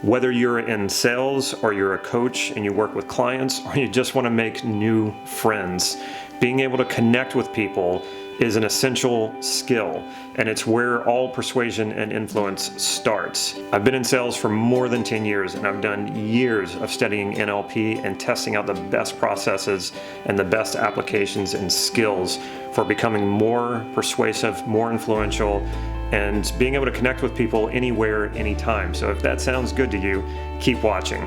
Whether you're in sales or you're a coach and you work with clients or you just want to make new friends, being able to connect with people is an essential skill, and it's where all persuasion and influence starts. I've been in sales for more than 10 years, and I've done years of studying NLP and testing out the best processes and the best applications and skills for becoming more persuasive, more influential, and being able to connect with people anywhere, anytime. So if that sounds good to you, keep watching.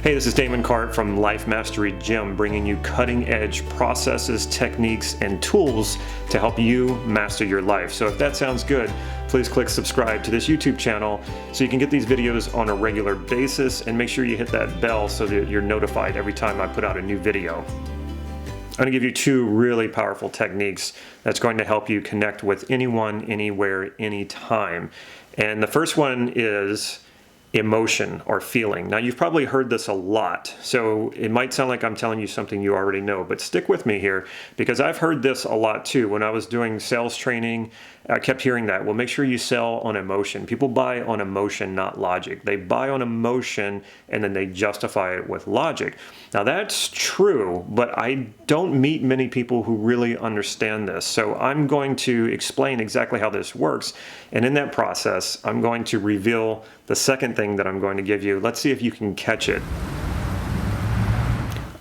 Hey, this is Damon from Life Mastery Gym, bringing you cutting-edge processes, techniques, and tools to help you master your life. So if that sounds good, please click subscribe to this YouTube channel so you can get these videos on a regular basis, and make sure you hit that bell so that you're notified every time I put out a new video. I'm going to give you two really powerful techniques that's going to help you connect with anyone, anywhere, anytime. And the first one is emotion or feeling. Now, you've probably heard this a lot, so it might sound like I'm telling you something you already know, but stick with me here because I've heard this a lot too. When I was doing sales training, I kept hearing that. Well, make sure you sell on emotion. People buy on emotion, not logic. They buy on emotion and then they justify it with logic. Now, that's true, but I don't meet many people who really understand this. So I'm going to explain exactly how this works. And in that process, I'm going to reveal the second thing that I'm going to give you. Let's see if you can catch it.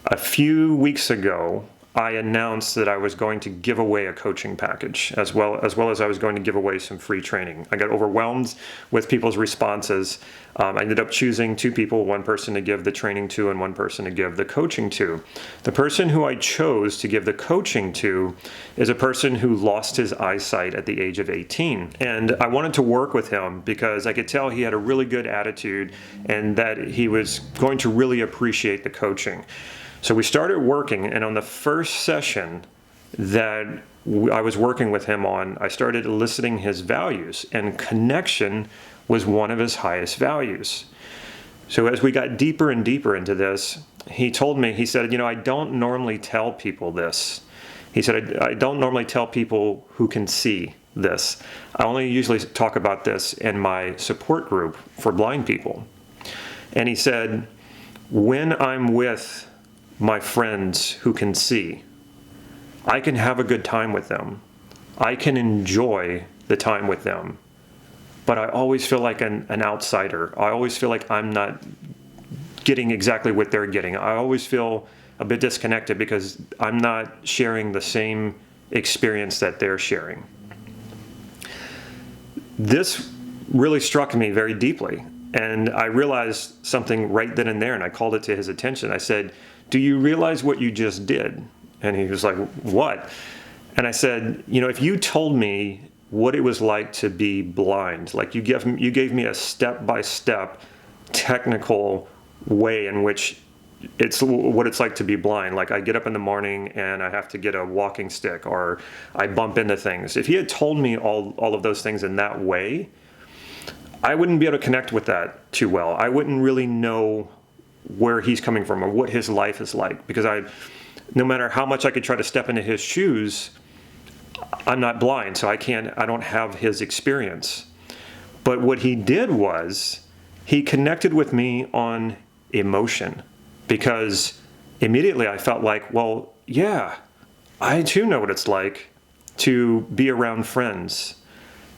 A few weeks ago, I announced that I was going to give away a coaching package as well as I was going to give away some free training. I got overwhelmed with people's responses. I ended up choosing two people, one person to give the training to and one person to give the coaching to. The person who I chose to give the coaching to is a person who lost his eyesight at the age of 18. And I wanted to work with him because I could tell he had a really good attitude and that he was going to really appreciate the coaching. So we started working, and on the first session that I was working with him on, I started eliciting his values, and connection was one of his highest values. So as we got deeper and deeper into this, he told me, he said, I don't normally tell people this. He said, I don't normally tell people who can see this. I only usually talk about this in my support group for blind people. And he said, when I'm with my friends who can see, I can have a good time with them. I can enjoy the time with them. But I always feel like an outsider. I always feel like I'm not getting exactly what they're getting. I always feel a bit disconnected because I'm not sharing the same experience that they're sharing. This really struck me very deeply. And I realized something right then and there, and I called it to his attention. I said, do you realize what you just did? And he was like, what? And I said, if you told me what it was like to be blind, like you gave me a step-by-step technical way in which it's what it's like to be blind. Like I get up in the morning and I have to get a walking stick, or I bump into things. If he had told me all of those things in that way, I wouldn't be able to connect with that too well. I wouldn't really know where he's coming from or what his life is like, because no matter how much I could try to step into his shoes, I'm not blind, so I don't have his experience. But what he did was he connected with me on emotion, because immediately I felt like, well, yeah, I too know what it's like to be around friends,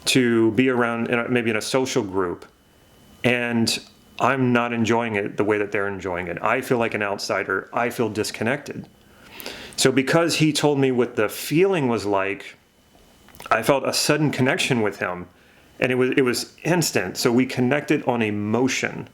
to be around maybe in a social group, and I'm not enjoying it the way that they're enjoying it. I feel like an outsider. I feel disconnected. So because he told me what the feeling was like, I felt a sudden connection with him, and it was instant. So we connected on emotion,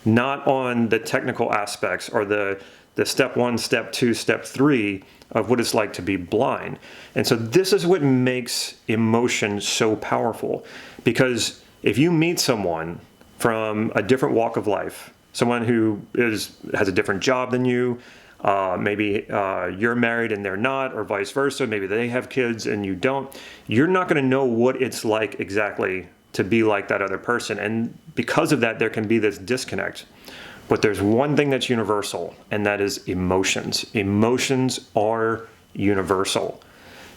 not on the technical aspects or the step 1, step 2, step 3 of what it's like to be blind. And so this is what makes emotion so powerful, because if you meet someone from a different walk of life, someone who has a different job than you, maybe you're married and they're not, or vice versa, maybe they have kids and you don't, you're not going to know what it's like exactly to be like that other person. And because of that, there can be this disconnect. But there's one thing that's universal, and that is emotions. Emotions are universal.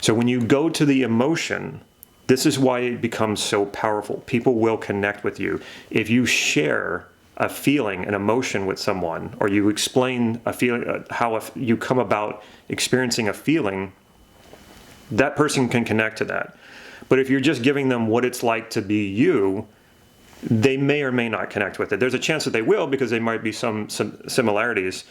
So when you go to the emotion, this is why it becomes so powerful. People will connect with you. If you share a feeling, an emotion with someone, or you explain a feeling, how you come about experiencing a feeling, that person can connect to that. But if you're just giving them what it's like to be you, they may or may not connect with it. There's a chance that they will, because there might be some similarities,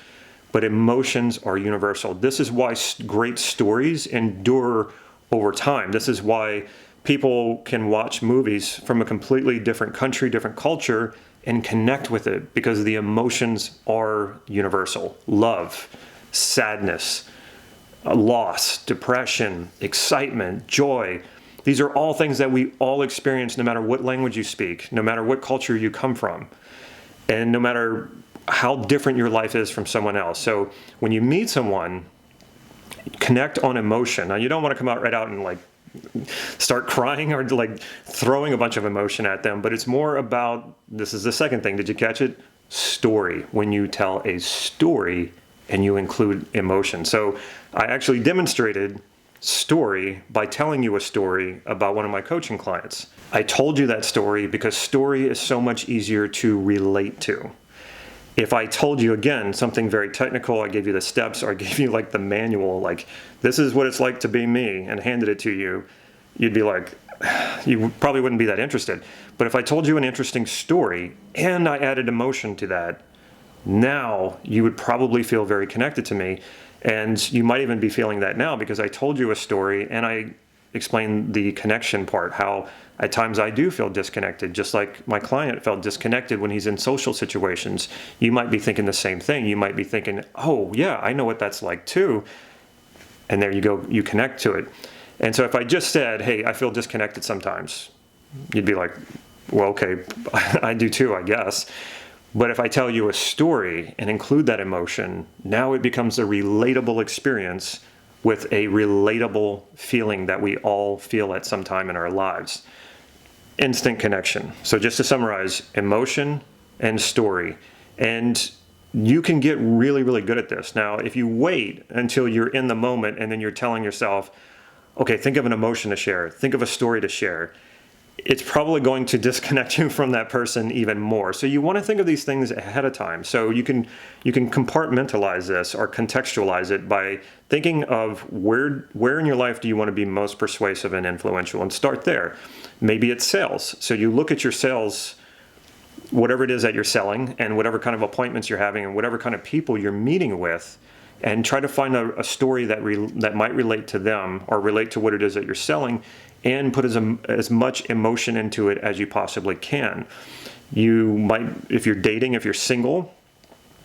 but emotions are universal. This is why great stories endure over time. This is why people can watch movies from a completely different country, different culture, and connect with it, because the emotions are universal. Love, sadness, loss, depression, excitement, joy. These are all things that we all experience, no matter what language you speak, no matter what culture you come from, and no matter how different your life is from someone else. So when you meet someone, connect on emotion. Now, you don't want to come out right out and like start crying or like throwing a bunch of emotion at them, but it's more about, this is the second thing, did you catch it? Story. When you tell a story and you include emotion. So I actually demonstrated story by telling you a story about one of my coaching clients. I told you that story because story is so much easier to relate to. If I told you, again, something very technical, I gave you the steps, or I gave you like the manual, like this is what it's like to be me, and handed it to you, you'd be like, you probably wouldn't be that interested. But if I told you an interesting story and I added emotion to that, now you would probably feel very connected to me. And you might even be feeling that now, because I told you a story and I explained the connection part, how at times I do feel disconnected, just like my client felt disconnected when he's in social situations. You might be thinking the same thing. You might be thinking, oh yeah, I know what that's like too. And there you go, you connect to it. And so if I just said, hey, I feel disconnected sometimes, you'd be like, well, okay, I do too, I guess. But if I tell you a story and include that emotion, now it becomes a relatable experience with a relatable feeling that we all feel at some time in our lives. Instant connection. So just to summarize, emotion and story. And you can get really, really good at this. Now, if you wait until you're in the moment and then you're telling yourself, okay, think of an emotion to share, think of a story to share, it's probably going to disconnect you from that person even more. So you want to think of these things ahead of time. So you can compartmentalize this or contextualize it by thinking of where in your life do you want to be most persuasive and influential, and start there. Maybe it's sales. So you look at your sales, whatever it is that you're selling, and whatever kind of appointments you're having, and whatever kind of people you're meeting with, and try to find a story that might relate to them or relate to what it is that you're selling, and put as much emotion into it as you possibly can. You might, if you're dating, if you're single,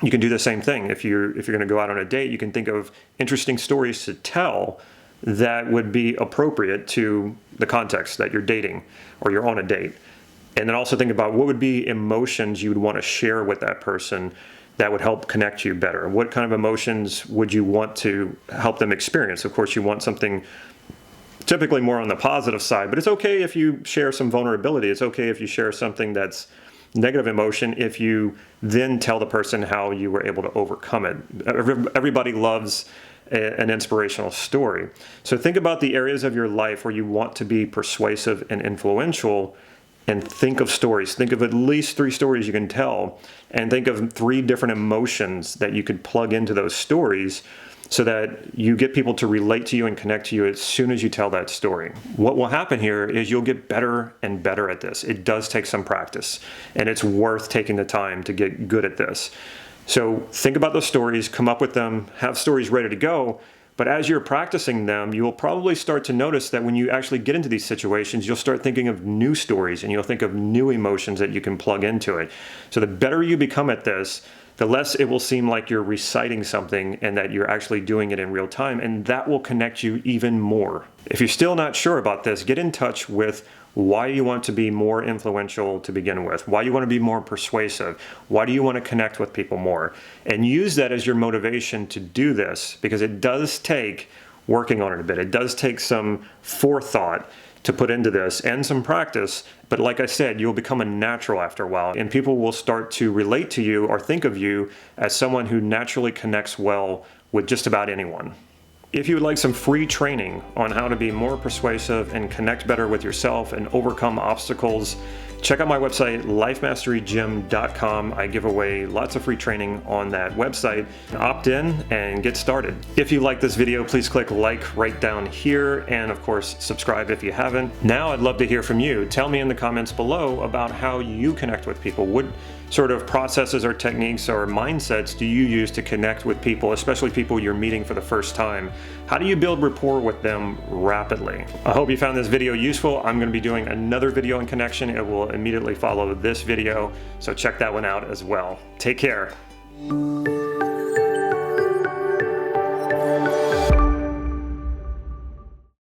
you can do the same thing. If you're going to go out on a date, you can think of interesting stories to tell that would be appropriate to the context that you're dating or you're on a date. And then also think about what would be emotions you would want to share with that person that would help connect you better. What kind of emotions would you want to help them experience? Of course, you want something typically more on the positive side, but it's okay if you share some vulnerability. It's okay if you share something that's negative emotion, if you then tell the person how you were able to overcome it. Everybody loves an inspirational story. So think about the areas of your life where you want to be persuasive and influential, and think of stories. Think of at least 3 stories you can tell, and think of 3 different emotions that you could plug into those stories, so that you get people to relate to you and connect to you as soon as you tell that story. What will happen here is you'll get better and better at this. It does take some practice, and it's worth taking the time to get good at this. So think about those stories, come up with them, have stories ready to go, but as you're practicing them, you'll probably start to notice that when you actually get into these situations, you'll start thinking of new stories, and you'll think of new emotions that you can plug into it. So the better you become at this, the less it will seem like you're reciting something and that you're actually doing it in real time, and that will connect you even more. If you're still not sure about this, get in touch with why you want to be more influential to begin with, why you want to be more persuasive, why do you want to connect with people more, and use that as your motivation to do this, because it does take working on it a bit. It does take some forethought to put into this and some practice, but like I said, you'll become a natural after a while, and people will start to relate to you or think of you as someone who naturally connects well with just about anyone. If you would like some free training on how to be more persuasive and connect better with yourself and overcome obstacles, check out my website, lifemasterygym.com. I give away lots of free training on that website. Opt in and get started. If you like this video, please click like right down here, and of course, subscribe if you haven't. Now I'd love to hear from you. Tell me in the comments below about how you connect with people. What sort of processes or techniques or mindsets do you use to connect with people, especially people you're meeting for the first time? How do you build rapport with them rapidly? I hope you found this video useful. I'm going to be doing another video on connection. It will immediately follow this video, so check that one out as well. Take care.